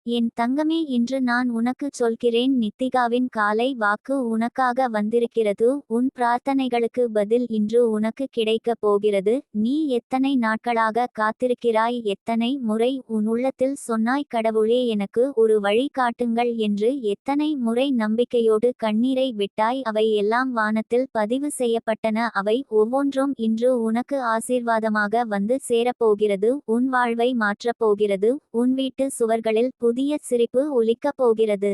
என் தங்கமே, இன்று நான் உனக்குச் சொல்கிறேன். நித்திகாவின் காலை வாக்கு உனக்காக வந்திருக்கிறது. உன் பிரார்த்தனைகளுக்கு பதில் இன்று உனக்கு கிடைக்கப் போகிறது. நீ எத்தனை நாட்களாக காத்திருக்கிறாய்? எத்தனை முறை உன் உள்ளத்தில் சொன்னாய், கடவுளே, எனக்கு ஒரு வழி காட்டுங்கள் என்று. எத்தனை முறை நம்பிக்கையோடு கண்ணீரை விட்டாய்? அவை எல்லாம் வானத்தில் பதிவு செய்யப்பட்டன. அவை ஒவ்வொன்றும் இன்று உனக்கு ஆசீர்வாதமாக வந்து சேரப்போகிறது. உன் வாழ்வை மாற்றப் போகிறது. உன் வீட்டு சுவர்களில் புதிய சிரிப்பு ஒலிக்கப் போகிறது.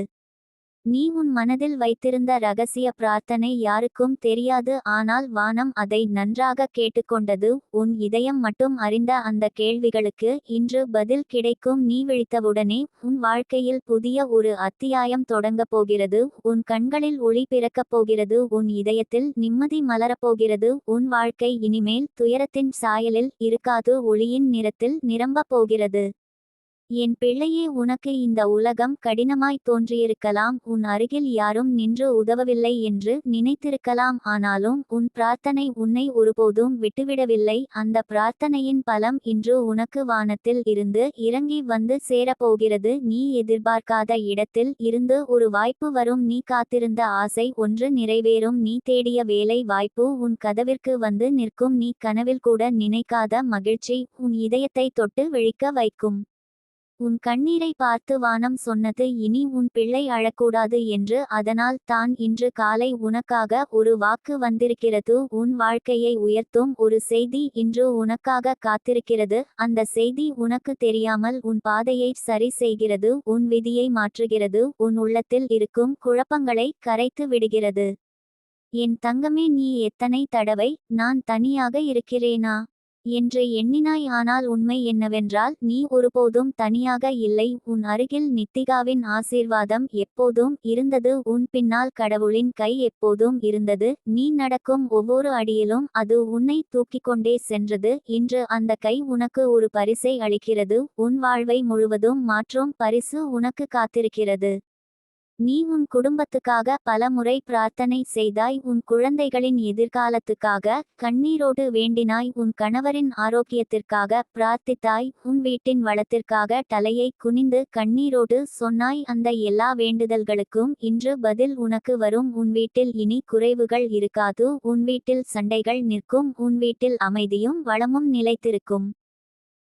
நீ உன் மனதில் வைத்திருந்த ரகசிய பிரார்த்தனை யாருக்கும் தெரியாது. ஆனால் வானம் அதை நன்றாக கேட்டுக்கொண்டது. உன் இதயம் மட்டும் அறிந்த அந்த கேள்விகளுக்கு இன்று பதில் கிடைக்கும். நீ விழித்தவுடனே உன் வாழ்க்கையில் புதிய ஒரு அத்தியாயம் தொடங்கப் போகிறது. உன் கண்களில் ஒளி பிறக்கப் போகிறது. உன் இதயத்தில் நிம்மதி மலரப்போகிறது. உன் வாழ்க்கை இனிமேல் துயரத்தின் சாயலில் இருக்காது, ஒளியின் நிறத்தில் நிரம்பப் போகிறது. என் பிள்ளையே, உனக்கு இந்த உலகம் கடினமாய் தோன்றியிருக்கலாம். உன் அருகில் யாரும் நின்று உதவவில்லை என்று நினைத்திருக்கலாம். ஆனாலும் உன் பிரார்த்தனை உன்னை ஒருபோதும் விட்டுவிடவில்லை. அந்த பிரார்த்தனையின் பலம் இன்று உனக்கு வானத்தில் இருந்து இறங்கி வந்து சேரப்போகிறது. நீ எதிர்பார்க்காத இடத்தில் இருந்து ஒரு வாய்ப்பு வரும். நீ காத்திருந்த ஆசை ஒன்று நிறைவேறும். நீ தேடிய வேலை வாய்ப்பு உன் கதவிற்கு வந்து நிற்கும். நீ கனவில் கூட நினைக்காத மகிழ்ச்சி உன் இதயத்தை தொட்டு விழிக்க வைக்கும். உன் கண்ணீரை பார்த்து வானம் சொன்னது, இனி உன் பிள்ளை அழக்கூடாது என்று. அதனால் தான் இன்று காலை உனக்காக ஒரு வாக்கு வந்திருக்கிறது. உன் வாழ்க்கையை உயர்த்தும் ஒரு செய்தி இன்று உனக்காக காத்திருக்கிறது. அந்த செய்தி உனக்கு தெரியாமல் உன் பாதையை சரி செய்கிறது. உன் விதியை மாற்றுகிறது. உன் உள்ளத்தில் இருக்கும் குழப்பங்களை கரைத்து விடுகிறது. என் தங்கமே, நீ எத்தனை தடவை நான் தனியாக இருக்கிறேனா என்று எண்ணினாய்? ஆனால் உண்மை என்னவென்றால், நீ ஒருபோதும் தனியாக இல்லை. உன் அருகில் நித்திகாவின் ஆசீர்வாதம் எப்போதும் இருந்தது. உன் பின்னால் கடவுளின் கை எப்போதும் இருந்தது. நீ நடக்கும் ஒவ்வொரு அடியிலும் அது உன்னை தூக்கிக்கொண்டே சென்றது. இன்று அந்த கை உனக்கு ஒரு பரிசை அளிக்கிறது. உன் வாழ்வை முழுவதும் மாற்றும் பரிசு உனக்கு காத்திருக்கிறது. நீ உன் குடும்பத்துக்காக பல முறை பிரார்த்தனை செய்தாய். உன் குழந்தைகளின் எதிர்காலத்துக்காக கண்ணீரோடு வேண்டினாய். உன் கணவரின் ஆரோக்கியத்திற்காக பிரார்த்தித்தாய். உன் வீட்டின் வளத்திற்காக தலையை குனிந்து கண்ணீரோடு சொன்னாய். அந்த எல்லா வேண்டுதல்களுக்கும் இன்று பதில் உனக்கு வரும். உன் வீட்டில் இனி குறைவுகள் இருக்காது. உன் வீட்டில் சண்டைகள் நிற்கும். உன் வீட்டில் அமைதியும் வளமும் நிலைத்திருக்கும்.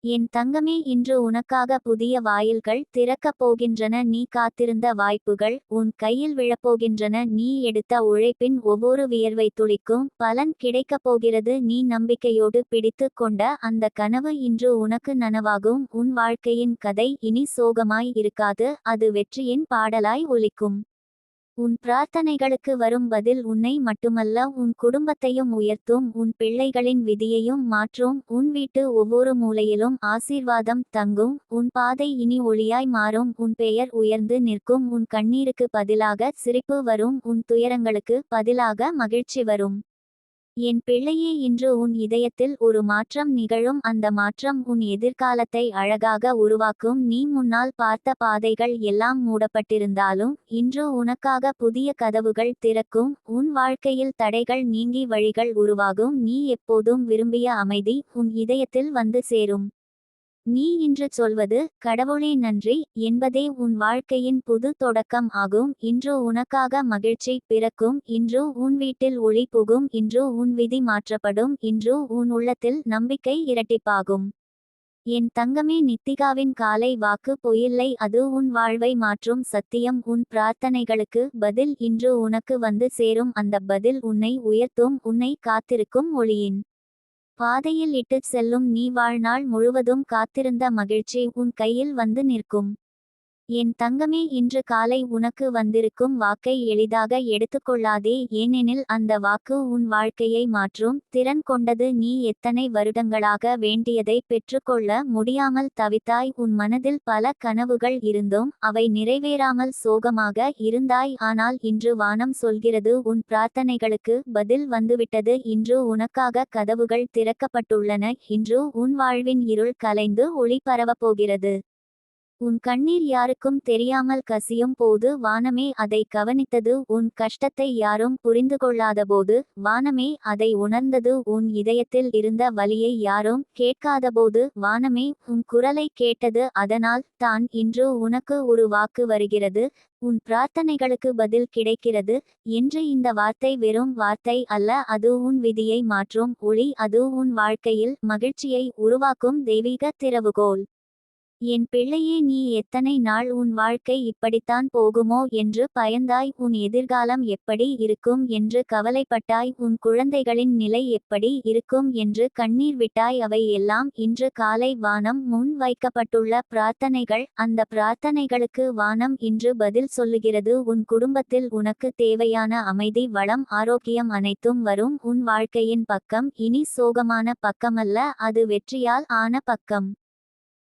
என் தங்கமே, இன்று உனக்காக புதிய வாயில்கள் திறக்கப் போகின்றன. நீ காத்திருந்த வாய்ப்புகள் உன் கையில் விழப்போகின்றன. நீ எடுத்த உழைப்பின் ஒவ்வொரு வியர்வை துளிக்கும் பலன் கிடைக்கப் போகிறது. நீ நம்பிக்கையோடு பிடித்து கொண்ட அந்த கனவு இன்று உனக்கு நனவாகும். உன் வாழ்க்கையின் கதை இனி சோகமாய் இருக்காது, அது வெற்றியின் பாடலாய் ஒலிக்கும். உன் பிரார்த்தனைகளுக்கு வரும் பதில் உன்னை மட்டுமல்ல, உன் குடும்பத்தையும் உயர்த்தும். உன் பிள்ளைகளின் விதியையும் மாற்றும். உன் வீட்டு ஒவ்வொரு மூலையிலும் ஆசீர்வாதம் தங்கும். உன் பாதை இனி ஒளியாய் மாறும். உன் பெயர் உயர்ந்து நிற்கும். உன் கண்ணீருக்கு பதிலாக சிரிப்பு வரும். உன் துயரங்களுக்கு பதிலாக மகிழ்ச்சி வரும். என் பிள்ளையே, இன்று உன் இதயத்தில் ஒரு மாற்றம் நிகழும். அந்த மாற்றம் உன் எதிர்காலத்தை அழகாக உருவாக்கும். நீ முன்னால் பார்த்த பாதைகள் எல்லாம் மூடப்பட்டிருந்தாலும் இன்று உனக்காக புதிய கதவுகள் திறக்கும். உன் வாழ்க்கையில் தடைகள் நீங்கி வழிகள் உருவாகும். நீ எப்போதும் விரும்பிய அமைதி உன் இதயத்தில் வந்து சேரும். நீ இன்று சொல்வது, கடவுளே நன்றி என்பதே உன் வாழ்க்கையின் புது தொடக்கம் ஆகும். இன்று உனக்காக மகிழ்ச்சி பிறக்கும். இன்று உன் வீட்டில் ஒளி புகும். இன்று உன் விதி மாற்றப்படும். இன்று உன் உள்ளத்தில் நம்பிக்கை இரட்டிப்பாகும். என் தங்கமே, நித்திகாவின் காலை வாக்கு பொய்யில்லை, அது உன் வாழ்வை மாற்றும் சத்தியம். உன் பிரார்த்தனைகளுக்கு பதில் இன்று உனக்கு வந்து சேரும். அந்த பதில் உன்னை உயர்த்தும். உன்னை காத்திருக்கும் ஒளியின் பாதையில் இட்டுச் செல்லும். நீ வாழ்நாள் முழுவதும் காத்திருந்த மகிழ்ச்சி உன் கையில் வந்து நிற்கும். என் தங்கமே, இன்று காலை உனக்கு வந்திருக்கும் வாக்கை எளிதாக எடுத்துக்கொள்ளாதே. ஏனெனில் அந்த வாக்கு உன் வாழ்க்கையை மாற்றும் திறன் கொண்டது. நீ எத்தனை வருடங்களாக வேண்டியதை பெற்றுக்கொள்ள முடியாமல் தவித்தாய். உன் மனதில் பல கனவுகள் இருந்தும் அவை நிறைவேறாமல் சோகமாக இருந்தாய். ஆனால் இன்று வானம் சொல்கிறது, உன் பிரார்த்தனைகளுக்கு பதில் வந்துவிட்டது. இன்று உனக்காக கதவுகள் திறக்கப்பட்டுள்ளன. இன்று உன் வாழ்வின் இருள் கலைந்து ஒளி பரவப்போகிறது. உன் கண்ணீர் யாருக்கும் தெரியாமல் கசியும் போது வானமே அதை கவனித்தது. உன் கஷ்டத்தை யாரும் புரிந்து கொள்ளாதபோது வானமே அதை உணர்ந்தது. உன் இதயத்தில் இருந்த வலியை யாரும் கேட்காதபோது வானமே உன் குரலை கேட்டது. அதனால் தான் இன்று உனக்கு ஒரு வாக்கு வருகிறது, உன் பிரார்த்தனைகளுக்கு பதில் கிடைக்கிறது என்று. இந்த வார்த்தை வெறும் வார்த்தை அல்ல, அது உன் விதியை மாற்றும் ஒளி. அது உன் வாழ்க்கையில் மகிழ்ச்சியை உருவாக்கும் தெய்வீக திறவுகோல். என் பிள்ளையே, நீ எத்தனை நாள் உன் வாழ்க்கை இப்படித்தான் போகுமோ என்று பயந்தாய்? உன் எதிர்காலம் எப்படி இருக்கும் என்று கவலைப்பட்டாய்? உன் குழந்தைகளின் நிலை எப்படி இருக்கும் என்று கண்ணீர் விட்டாய்? அவை எல்லாம் இன்று காலை வானம் முன் வைக்கப்பட்டுள்ள பிரார்த்தனைகள். அந்த பிரார்த்தனைகளுக்கு வானம் இன்று பதில் சொல்லுகிறது. உன் குடும்பத்தில் உனக்கு தேவையான அமைதி, வளம், ஆரோக்கியம் அனைத்தும் வரும். உன் வாழ்க்கையின் பக்கம் இனி சோகமான பக்கமல்ல, அது வெற்றியால் ஆன பக்கம்.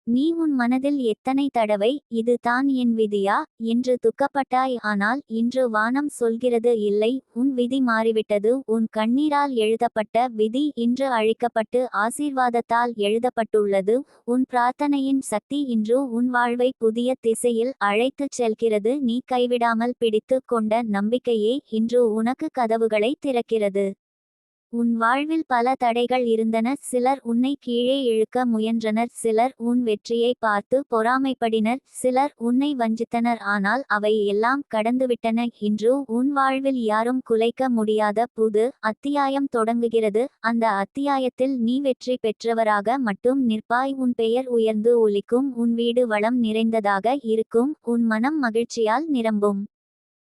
நீ உன் மனதில் எத்தனை தடவை இது தான் என் விதியா என்று துக்கப்பட்டாய்? ஆனால் இன்று வானம் சொல்கிறது, இல்லை, உன் விதி மாறிவிட்டது. உன் கண்ணீரால் எழுதப்பட்ட விதி இன்று அழிக்கப்பட்டு ஆசீர்வாதத்தால் எழுதப்பட்டுள்ளது. உன் பிரார்த்தனையின் சக்தி இன்று உன் வாழ்வை புதிய திசையில் அழைத்துச் செல்கிறது. நீ கைவிடாமல் பிடித்து கொண்ட நம்பிக்கையே இன்று உனக்கு கதவுகளை திறக்கிறது. உன் வாழ்வில் பல தடைகள் இருந்தன. சிலர் உன்னை கீழே இழுக்க முயன்றனர், சிலர் உன் வெற்றியை பார்த்து பொறாமைப்படினர், சிலர் உன்னை வஞ்சித்தனர். ஆனால் அவை எல்லாம் கடந்துவிட்டன. இன்று உன் வாழ்வில் யாரும் குலைக்க முடியாத புது அத்தியாயம் தொடங்குகிறது. அந்த அத்தியாயத்தில் நீ வெற்றி பெற்றவராக மட்டும் நிற்பாய். உன் பெயர் உயர்ந்து ஒலிக்கும், உன் வீடு வளம் நிறைந்ததாக இருக்கும், உன் மனம் மகிழ்ச்சியால் நிரம்பும்.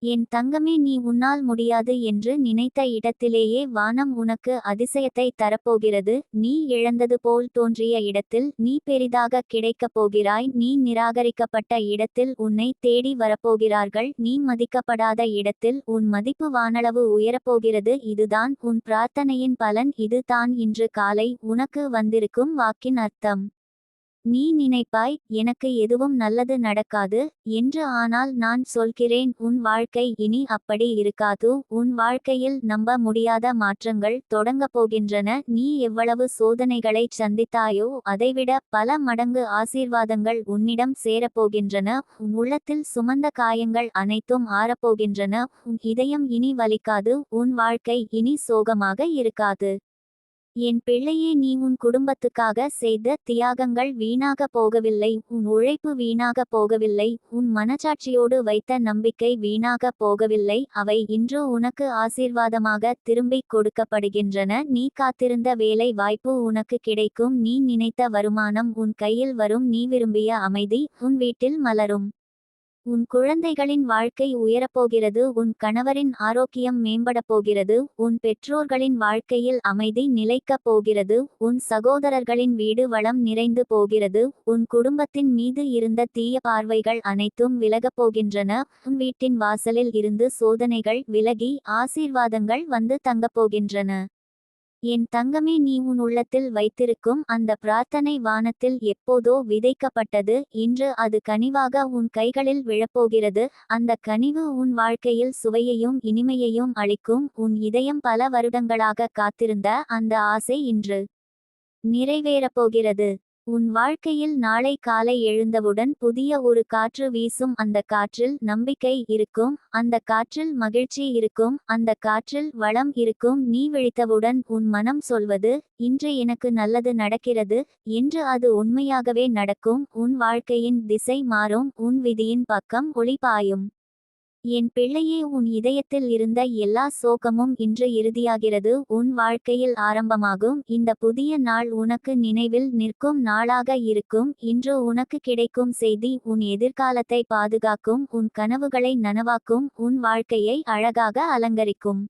என் தங்கமே, நீ உன்னால் முடியாது என்று நினைத்த இடத்திலேயே வானம் உனக்கு அதிசயத்தை தரப்போகிறது. நீ இழந்தது போல் தோன்றிய இடத்தில் நீ பெரிதாக கிடைக்கப் போகிறாய். நீ நிராகரிக்கப்பட்ட இடத்தில் உன்னை தேடி வரப்போகிறார்கள். நீ மதிக்கப்படாத இடத்தில் உன் மதிப்பு வானளவு உயரப்போகிறது. இதுதான் உன் பிரார்த்தனையின் பலன். இது தான் இன்று காலை உனக்கு வந்திருக்கும் வாக்கின் அர்த்தம். நீ நினைப்பாய், எனக்கு எதுவும் நல்லது நடக்காது என்று. ஆனால் நான் சொல்கிறேன், உன் வாழ்க்கை இனி அப்படி இருக்காது. உன் வாழ்க்கையில் நம்ப முடியாத மாற்றங்கள் தொடங்கப் போகின்றன. நீ எவ்வளவு சோதனைகளைச் சந்தித்தாயோ அதைவிட பல மடங்கு ஆசீர்வாதங்கள் உன்னிடம் சேரப்போகின்றன. உன் உள்ளத்தில் சுமந்த காயங்கள் அனைத்தும் ஆறப்போகின்றன. உன் இதயம் இனி வலிக்காது, உன் வாழ்க்கை இனி சோகமாக இருக்காது. என் பிள்ளையே, நீ உன் குடும்பத்துக்காக செய்த தியாகங்கள் வீணாக போகவில்லை, உன் உழைப்பு வீணாக போகவில்லை, உன் மனச்சாட்சியோடு வைத்த நம்பிக்கை வீணாக போகவில்லை. அவை இன்று உனக்கு ஆசீர்வாதமாக திரும்பிக் கொடுக்கப்படுகின்றன. நீ காத்திருந்த வேலை வாய்ப்பு உனக்கு கிடைக்கும். நீ நினைத்த வருமானம் உன் கையில் வரும். நீ விரும்பிய அமைதி உன் வீட்டில் மலரும். உன் குழந்தைகளின் வாழ்க்கை உயரப்போகிறது. உன் கணவரின் ஆரோக்கியம் மேம்படப் போகிறது. உன் பெற்றோர்களின் வாழ்க்கையில் அமைதி நிலைக்கப் போகிறது. உன் சகோதரர்களின் வீடு வளம் நிறைந்து போகிறது. உன் குடும்பத்தின் மீது இருந்த தீய பார்வைகள் அனைத்தும் விலகப் போகின்றன. உன் வீட்டின் வாசலில் இருந்து சோதனைகள் விலகி ஆசீர்வாதங்கள் வந்து தங்கப்போகின்றன. என் தங்கமே, நீ உன் உள்ளத்தில் வைத்திருக்கும் அந்த பிரார்த்தனை வானத்தில் எப்போதோ விதைக்கப்பட்டது. இன்று அது கனிவாக உன் கைகளில் விழப்போகிறது. அந்த கனிவு உன் வாழ்க்கையில் சுவையையும் இனிமையையும் அளிக்கும். உன் இதயம் பல வருடங்களாக காத்திருந்த அந்த ஆசை இன்று நிறைவேறப்போகிறது. உன் வாழ்க்கையில் நாளை காலை எழுந்தவுடன் புதிய ஒரு காற்று வீசும். அந்த காற்றில் நம்பிக்கை இருக்கும், அந்த காற்றில் மகிழ்ச்சி இருக்கும், அந்த காற்றில் வளம் இருக்கும். நீ விழித்தவுடன் உன் மனம் சொல்வது, இன்று எனக்கு நல்லது நடக்கிறது என்று. அது உண்மையாகவே நடக்கும். உன் வாழ்க்கையின் திசை மாறும், உன் விதியின் பக்கம் ஒளி பாயும். என் பிள்ளையே, உன் இதயத்தில் இருந்த எல்லா சோகமும் இன்று இறுதியாகிறது. உன் வாழ்க்கையில் ஆரம்பமாகும் இந்த புதிய நாள் உனக்கு நினைவில் நிற்கும் நாளாக இருக்கும். இன்று உனக்கு கிடைக்கும் செய்தி உன் எதிர்காலத்தை பாதுகாக்கும், உன் கனவுகளை நனவாக்கும், உன் வாழ்க்கையை அழகாக அலங்கரிக்கும்.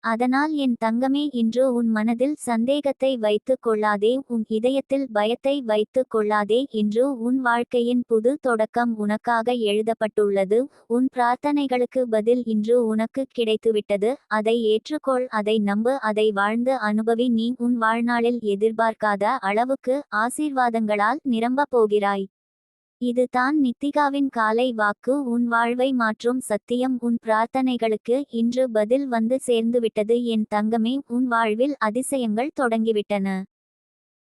அதனால் என் தங்கமே, இன்று உன் மனதில் சந்தேகத்தை வைத்து கொள்ளாதே, உன் இதயத்தில் பயத்தை வைத்து கொள்ளாதே. இன்று உன் வாழ்க்கையின் புது தொடக்கம் உனக்காக எழுதப்பட்டுள்ளது. உன் பிரார்த்தனைகளுக்கு பதில் இன்று உனக்கு கிடைத்துவிட்டது. அதை ஏற்றுக்கொள், அதை நம்பு, அதை வாழ்ந்து அனுபவி. நீ உன் வாழ்நாளில் எதிர்பார்க்காத அளவுக்கு ஆசீர்வாதங்களால் நிரம்பப் போகிறாய். இது தான் நித்திகாவின் காலை வாக்கு, உன் வாழ்வை மாற்றும் சத்தியம். உன் பிரார்த்தனைகளுக்கு இன்று பதில் வந்து சேர்ந்துவிட்டது என் தங்கமே. உன் வாழ்வில் அதிசயங்கள் தொடங்கிவிட்டன.